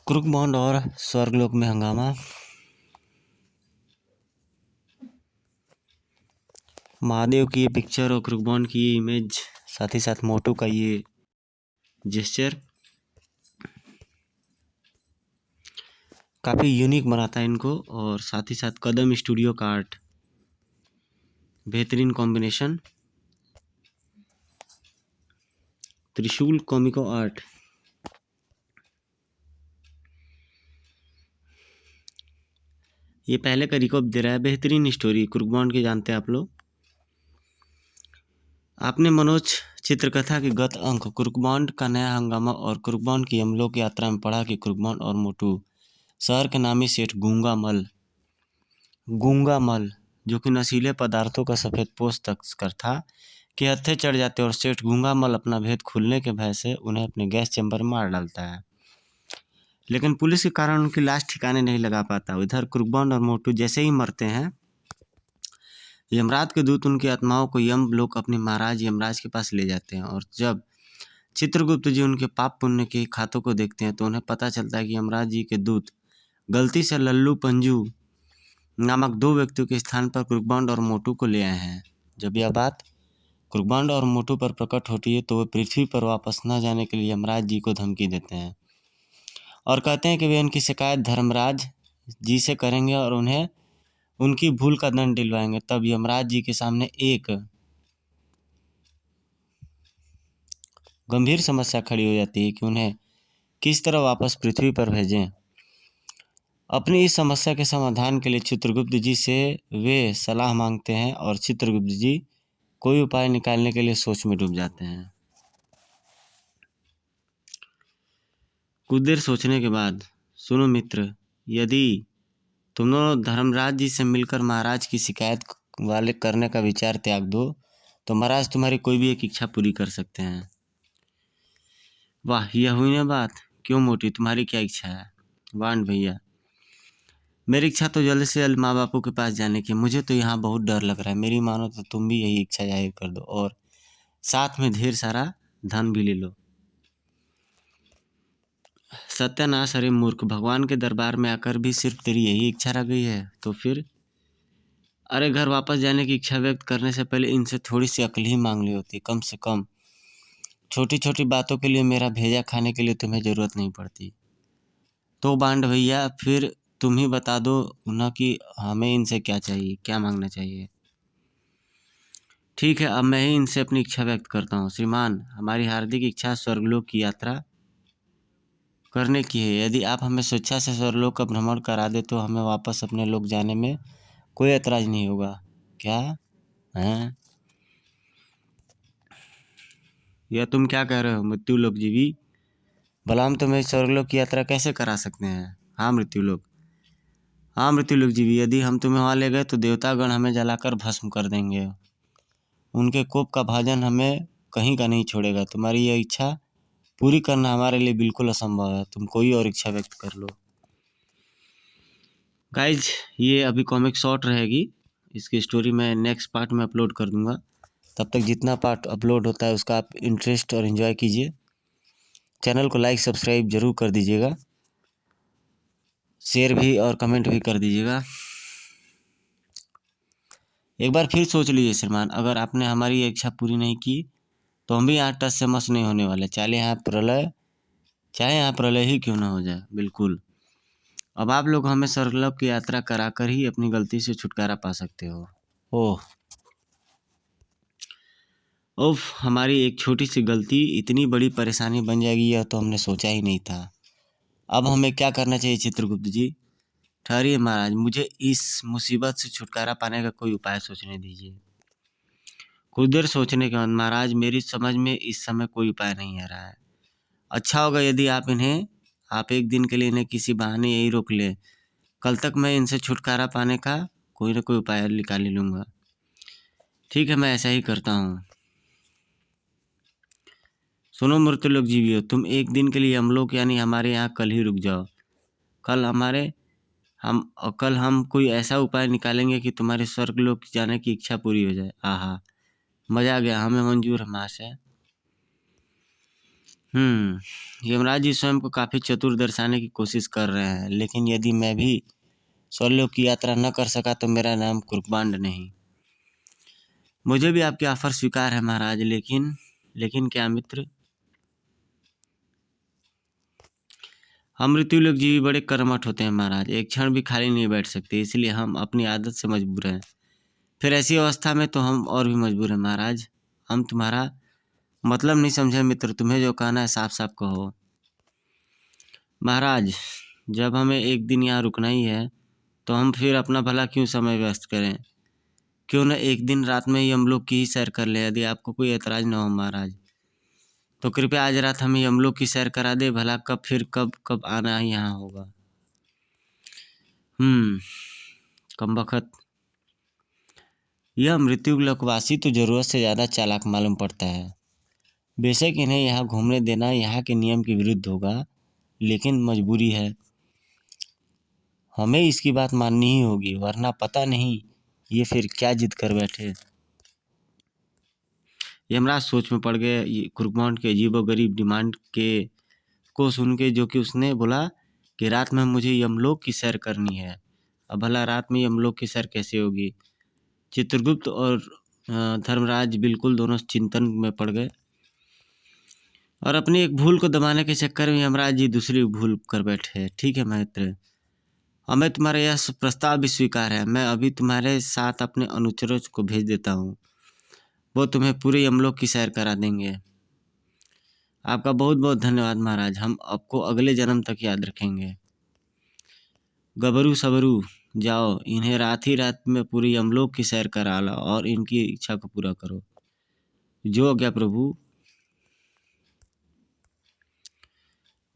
क्रूकबॉन्ड और स्वर्गलोक में हंगामा। महादेव की ये पिक्चर और क्रूकबॉन्ड की ये इमेज, साथ ही साथ मोटू का ये जेस्चर काफ़ी यूनिक बनाता है इनको, और साथ ही साथ कदम स्टूडियो का आर्ट, बेहतरीन कॉम्बिनेशन। त्रिशूल कॉमिको आर्ट, ये पहले का रिकॉप दे रहा है। बेहतरीन स्टोरी क्रूकबॉन्ड की, जानते हैं आप लोग। आपने मनोज चित्रकथा के गत अंक क्रूकबॉन्ड का नया हंगामा और क्रूकबॉन्ड की यमलोक यात्रा में पढ़ा कि क्रूकबॉन्ड और मोटू शहर के नामी सेठ गूंगामल जो कि नशीले पदार्थों का सफ़ेदपोश तस्कर था, के हत्थे चढ़ जाते और सेठ गूंगामल अपना भेद खुलने के भय से उन्हें अपने गैस चैम्बर में मार डालता है। लेकिन पुलिस के कारण उनकी लाश ठिकाने नहीं लगा पाता। इधर क्रूकबॉन्ड और मोटू जैसे ही मरते हैं, यमराज के दूत उनकी आत्माओं को यम लोग अपने महाराज यमराज के पास ले जाते हैं। और जब चित्रगुप्त जी उनके पाप पुण्य के खातों को देखते हैं तो उन्हें पता चलता है कि यमराज जी के दूत गलती से लल्लू पंजू नामक दो व्यक्तियों के स्थान पर क्रूकबॉन्ड और मोटू को ले आए हैं। जब यह बात क्रूकबॉन्ड और मोटू पर प्रकट होती है तो वे पृथ्वी पर वापस न जाने के लिए यमराज जी को धमकी देते हैं और कहते हैं कि वे उनकी शिकायत धर्मराज जी से करेंगे और उन्हें उनकी भूल का दंड दिलवाएंगे। तब यमराज जी के सामने एक गंभीर समस्या खड़ी हो जाती है कि उन्हें किस तरह वापस पृथ्वी पर भेजें। अपनी इस समस्या के समाधान के लिए चित्रगुप्त जी से वे सलाह मांगते हैं और चित्रगुप्त जी कोई उपाय निकालने के लिए सोच में डूब जाते हैं। कुछ देर सोचने के बाद, सुनो मित्र, यदि तुम दोनों धर्मराज जी से मिलकर महाराज की शिकायत वाले करने का विचार त्याग दो तो महाराज तुम्हारी कोई भी एक इच्छा पूरी कर सकते हैं। वाह, यह हुई ना बात। क्यों मोटी, तुम्हारी क्या इच्छा है? वांड भैया, मेरी इच्छा तो जल्द से जल्द माँ बापों के पास जाने की। मुझे तो यहाँ बहुत डर लग रहा है। मेरी मानो तो तुम भी यही इच्छा जाहिर कर दो और साथ में ढेर सारा धन भी ले लो। सत्यानाश, अरे मूर्ख, भगवान के दरबार में आकर भी सिर्फ तेरी यही इच्छा रह गई है तो फिर? अरे घर वापस जाने की इच्छा व्यक्त करने से पहले इनसे थोड़ी सी अकल ही मांग ली होती। कम से कम छोटी छोटी बातों के लिए मेरा भेजा खाने के लिए तुम्हें ज़रूरत नहीं पड़ती। तो बांड भैया, फिर तुम ही बता दो ना कि हमें इनसे क्या चाहिए, क्या मांगना चाहिए। ठीक है, अब मैं ही इनसे अपनी इच्छा व्यक्त करता हूँ। श्रीमान, हमारी हार्दिक इच्छा स्वर्गलोक की यात्रा करने की है। यदि आप हमें स्वेच्छा से स्वर्गलोक का भ्रमण करा दे तो हमें वापस अपने लोक जाने में कोई ऐतराज नहीं होगा। क्या हैं? यह तुम क्या कह रहे हो मृत्यु लोक जीवी? भला हम तुम्हें स्वर्गलोक की यात्रा कैसे करा सकते हैं? हाँ मृत्यु लोक जीवी, यदि हम तुम्हें वहाँ ले गए तो देवतागण हमें जलाकर भस्म कर देंगे। उनके कोप का भाजन हमें कहीं का नहीं छोड़ेगा। तुम्हारी यह इच्छा पूरी करना हमारे लिए बिल्कुल असंभव है। तुम कोई और इच्छा व्यक्त कर लो। गाइज, ये अभी कॉमिक शॉर्ट रहेगी। इसकी स्टोरी मैं नेक्स्ट पार्ट में अपलोड कर दूंगा। तब तक जितना पार्ट अपलोड होता है उसका आप इंटरेस्ट और एंजॉय कीजिए। चैनल को लाइक सब्सक्राइब जरूर कर दीजिएगा, शेयर भी और कमेंट भी कर दीजिएगा। एक बार फिर सोच लीजिए श्रीमान, अगर आपने हमारी इच्छा पूरी नहीं की तो हम भी यहाँ टस से मस नहीं होने वाले, चाहे यहाँ प्रलय ही क्यों ना हो जाए। बिल्कुल, अब आप लोग हमें स्वर्गलोक की यात्रा कराकर ही अपनी गलती से छुटकारा पा सकते हो। ओफ, हमारी एक छोटी सी गलती इतनी बड़ी परेशानी बन जाएगी, यह तो हमने सोचा ही नहीं था। अब हमें क्या करना चाहिए चित्रगुप्त जी? ठहरिए महाराज, मुझे इस मुसीबत से छुटकारा पाने का कोई उपाय सोचने दीजिए। कुछ देर सोचने के बाद, महाराज मेरी समझ में इस समय कोई उपाय नहीं आ रहा है। अच्छा होगा यदि आप एक दिन के लिए इन्हें किसी बहाने यही रोक ले। कल तक मैं इनसे छुटकारा पाने का कोई ना कोई उपाय निकाल ही लूँगा। ठीक है, मैं ऐसा ही करता हूँ। सुनो मृत्युलोक जीवियो, तुम एक दिन के लिए हम लोग यानी हमारे यहाँ कल ही रुक जाओ। कल हम कोई ऐसा उपाय निकालेंगे कि तुम्हारे स्वर्गलोक जाने की इच्छा पूरी हो जाए। आहा, मजा आ गया, हमें मंजूर है महाशय। यमराज जी स्वयं को काफ़ी चतुर दर्शाने की कोशिश कर रहे हैं, लेकिन यदि मैं भी स्वर्गलोक की यात्रा न कर सका तो मेरा नाम कुर्कबांड नहीं। मुझे भी आपकी ऑफर स्वीकार है महाराज, लेकिन क्या मित्र, हम मृत्युलोक जीवी बड़े कर्मठ होते हैं महाराज, एक क्षण भी खाली नहीं बैठ सकते, इसलिए हम अपनी आदत से मजबूर हैं। फिर ऐसी अवस्था में तो हम और भी मजबूर हैं महाराज। हम तुम्हारा मतलब नहीं समझे मित्र, तुम्हें जो कहना है साफ साफ कहो। महाराज, जब हमें एक दिन यहाँ रुकना ही है तो हम फिर अपना भला क्यों समय व्यस्त करें। क्यों न एक दिन रात में ही हम लोग की ही सैर कर ले, यदि आपको कोई एतराज़ न हो महाराज। तो कृपया आज रात हमें हम लोग की सैर करा दे, भला कब आना ही यहाँ होगा। कम बखत यह मृत्युलोकवासी तो ज़रूरत से ज़्यादा चालाक मालूम पड़ता है। बेशक इन्हें यहाँ घूमने देना यहाँ के नियम के विरुद्ध होगा, लेकिन मजबूरी है, हमें इसकी बात माननी ही होगी, वरना पता नहीं ये फिर क्या जिद कर बैठे। यमराज सोच में पड़ गए। कुर्कबांड के अजीबोगरीब डिमांड को सुन के, जो कि उसने बोला कि रात में मुझे यमलोक की सैर करनी है। अब भला रात में यमलोक की सैर कैसे होगी। चित्रगुप्त और धर्मराज बिल्कुल दोनों चिंतन में पड़ गए और अपनी एक भूल को दबाने के चक्कर में यमराज जी दूसरी भूल कर बैठे। ठीक है मित्र, हमें तुम्हारा यह प्रस्ताव भी स्वीकार है। मैं अभी तुम्हारे साथ अपने अनुचरों को भेज देता हूँ, वो तुम्हें पूरे यमलोक की सैर करा देंगे। आपका बहुत बहुत धन्यवाद महाराज, हम आपको अगले जन्म तक याद रखेंगे। गबरू सबरू, जाओ इन्हें रात ही रात में पूरी यमलोक की सैर करा लाओ और इनकी इच्छा को पूरा करो। जो आज्ञा प्रभु।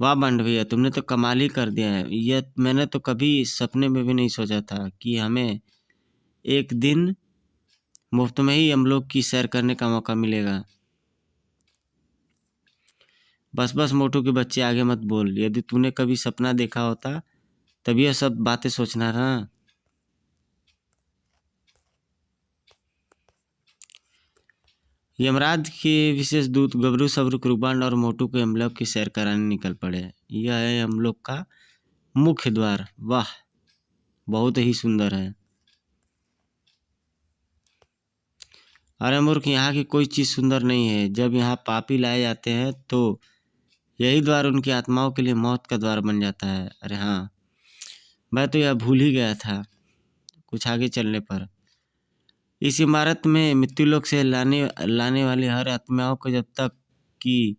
वाह बांड भैया, तुमने तो कमाल ही कर दिया है। यह मैंने तो कभी सपने में भी नहीं सोचा था कि हमें एक दिन मुफ्त में ही यमलोक की सैर करने का मौका मिलेगा। बस बस मोटू के बच्चे, आगे मत बोल। यदि तूने कभी सपना देखा होता तब यह सब बातें सोचना ना। यमराज के विशेष दूत गबरू सबरू कुर्बान और मोटू को यमलोक की सैर कराने निकल पड़े। यह है यमलोक का मुख्य द्वार। वाह, बहुत ही सुंदर है। अरे मूर्ख, यहाँ की कोई चीज़ सुंदर नहीं है। जब यहाँ पापी लाए जाते हैं तो यही द्वार उनकी आत्माओं के लिए मौत का द्वार बन जाता है। अरे हाँ, मैं तो यह भूल ही गया था। कुछ आगे चलने पर इस इमारत में मृत्युलोक से लाने वाली हर आत्माओं को जब तक कि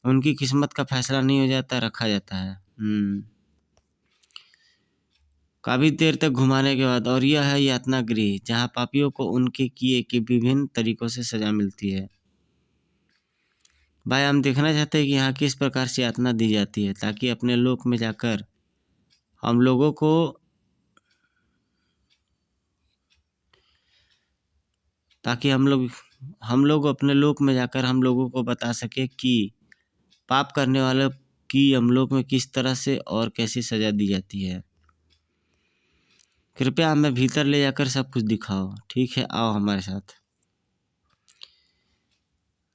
उनकी किस्मत का फैसला नहीं हो जाता रखा जाता है। काफ़ी देर तक घुमाने के बाद, और यह है यातना गृह, जहाँ पापियों को उनके किए के विभिन्न तरीकों से सजा मिलती है। भाई, हम देखना चाहते हैं कि यहाँ किस प्रकार से यातना दी जाती है, ताकि अपने लोक में जाकर हम लोगों को हम लोग अपने लोक में जाकर हम लोगों को बता सके कि पाप करने वालों की यमलोक में किस तरह से और कैसी सजा दी जाती है। कृपया हमें भीतर ले जाकर सब कुछ दिखाओ। ठीक है, आओ हमारे साथ।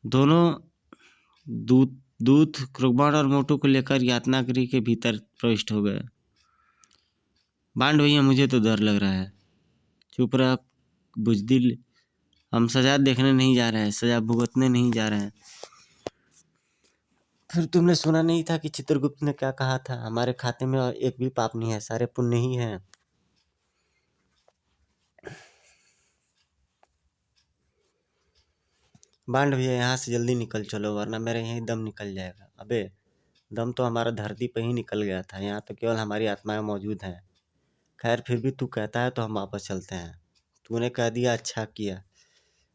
दोनों दूत कुर्बान और मोटू को लेकर यातना गृह के भीतर प्रविष्ट हो गए। बांड भैया, मुझे तो डर लग रहा है। चुप रह बुजदिल, हम सजा देखने नहीं जा रहे हैं, सजा भुगतने नहीं जा रहे हैं। फिर तुमने सुना नहीं था कि चित्रगुप्त ने क्या कहा था, हमारे खाते में एक भी पाप नहीं है, सारे पुण्य ही हैं। बांड भैया, यहाँ से जल्दी निकल चलो, वरना मेरे यहीं दम निकल जाएगा। अबे, दम तो हमारा धरती पे ही निकल गया था, यहाँ तो केवल हमारी आत्माएं मौजूद हैं। खैर, फिर भी तू कहता है तो हम वापस चलते हैं। तूने कह दिया, अच्छा किया,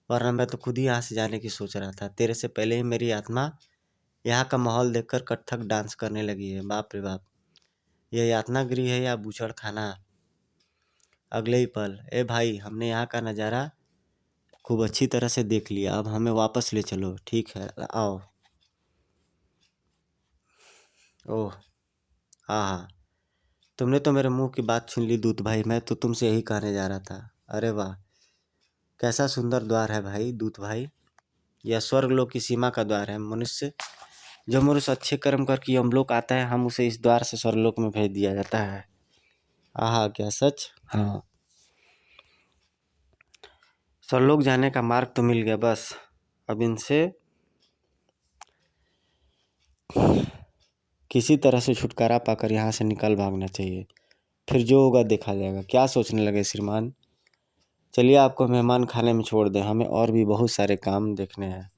वरना मैं तो खुद ही यहाँ से जाने की सोच रहा था। तेरे से पहले ही मेरी आत्मा यहाँ का माहौल देखकर कथक डांस करने लगी है। बाप रे बाप, यह यातना गृह है या बूचड़ खाना। अगले ही पल, ए भाई, हमने यहाँ का नज़ारा खूब अच्छी तरह से देख लिया, अब हमें वापस ले चलो। ठीक है, आओ। ओह, हाँ हाँ, तुमने तो मेरे मुंह की बात छीन ली दूत भाई, मैं तो तुमसे यही कहने जा रहा था। अरे वाह, कैसा सुंदर द्वार है भाई दूत भाई। यह स्वर्ग लोक की सीमा का द्वार है। मनुष्य जो मनुष्य अच्छे कर्म करके यमलोक आता है, हम उसे इस द्वार से स्वर्गलोक में भेज दिया जाता है। आहा, क्या सच। हाँ, स्वर्गलोक जाने का मार्ग तो मिल गया, बस अब इनसे किसी तरह से छुटकारा पाकर यहाँ से निकल भागना चाहिए, फिर जो होगा देखा जाएगा। क्या सोचने लगे श्रीमान? चलिए आपको मेहमान खाने में छोड़ दें, हमें और भी बहुत सारे काम देखने हैं।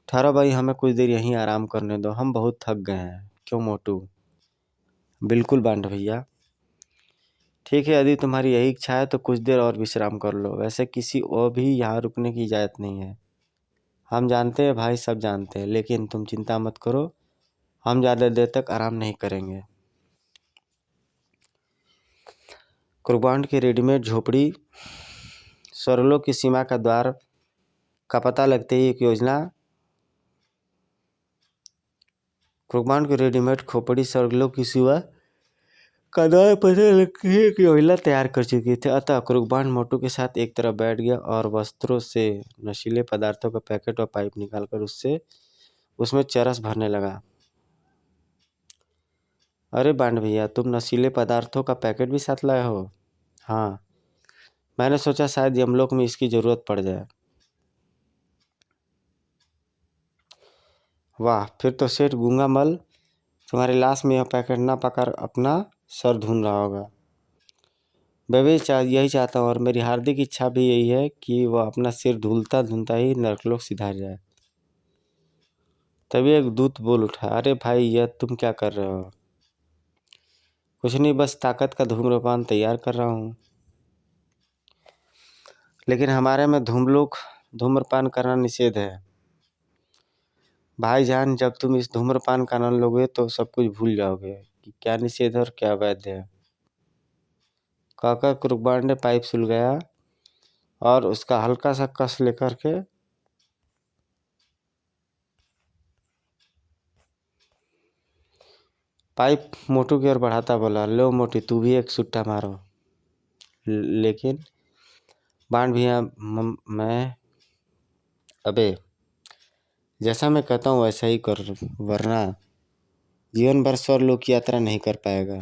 ठहरो भाई, हमें कुछ देर यहीं आराम करने दो, हम बहुत थक गए हैं। क्यों मोटू? बिल्कुल बांड भैया। ठीक है, यदि तुम्हारी यही इच्छा है तो कुछ देर और विश्राम कर लो। वैसे किसी और भी यहाँ रुकने की इजाज़त नहीं है। हम जानते हैं भाई, सब जानते हैं, लेकिन तुम चिंता मत करो, हम ज़्यादा देर तक आराम नहीं करेंगे। कुर्बान की रेडीमेड झोपड़ी, स्वर्गलोक की सीमा का द्वार का पता लगते ही एक योजना कुर्बान की रेडीमेड खोपड़ी स्वर्गलोक की सीमा का द्वार पता लगते ही एक योजना तैयार कर चुकी थी। अतः कुर्बान मोटू के साथ एक तरफ बैठ गया और वस्त्रों से नशीले पदार्थों का पैकेट और पाइप निकालकर उसमें चरस भरने लगा। अरे बांड भैया, तुम नशीले पदार्थों का पैकेट भी साथ लाए हो? हाँ, मैंने सोचा शायद यमलोक में इसकी ज़रूरत पड़ जाए। वाह, फिर तो सेठ गूंगा मल तुम्हारी लाश में यह पैकेट ना पाकर अपना सर ढूंढ रहा होगा। मैं भी यही चाहता हूँ, और मेरी हार्दिक इच्छा भी यही है कि वह अपना सिर ढूंढता ढूंढता ही नरकलोक सिधार जाए। तभी एक दूत बोल उठा, अरे भाई, यह तुम क्या कर रहे हो? कुछ नहीं, बस ताकत का धूम्रपान तैयार कर रहा हूँ। लेकिन हमारे में धूम्रपान करना निषेध है। भाईजान, जब तुम इस धूम्रपान का आनंद लोगे तो सब कुछ भूल जाओगे कि क्या निषेध है और क्या वैध है। कहकर कुर्बान ने पाइप सुलगाया और उसका हल्का सा कस लेकर के पाइप मोटू की ओर बढ़ाता बोला, लो मोटी, तू भी एक सुट्टा मारो। लेकिन बांड भैया, मैं अबे, जैसा मैं कहता हूँ वैसा ही कर, वरना जीवन भर स्वर्गलोक की यात्रा नहीं कर पाएगा।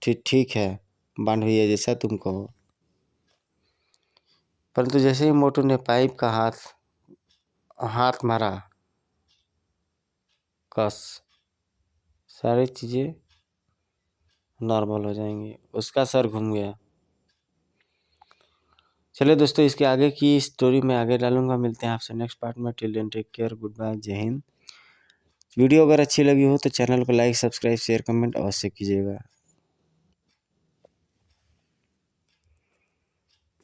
ठीक है बांड भैया, जैसा तुम कहो। परंतु जैसे ही मोटू ने पाइप का हाथ मारा, कस, सारी चीज़ें नॉर्मल हो जाएंगी। उसका सर घूम गया। चलिए दोस्तों, इसके आगे की स्टोरी मैं आगे डालूंगा। मिलते हैं आपसे नेक्स्ट पार्ट में। Till then take care, good bye, Jai Hind. Video अगर अच्छी लगी हो तो चैनल को लाइक, सब्सक्राइब, शेयर, कमेंट अवश्य कीजिएगा।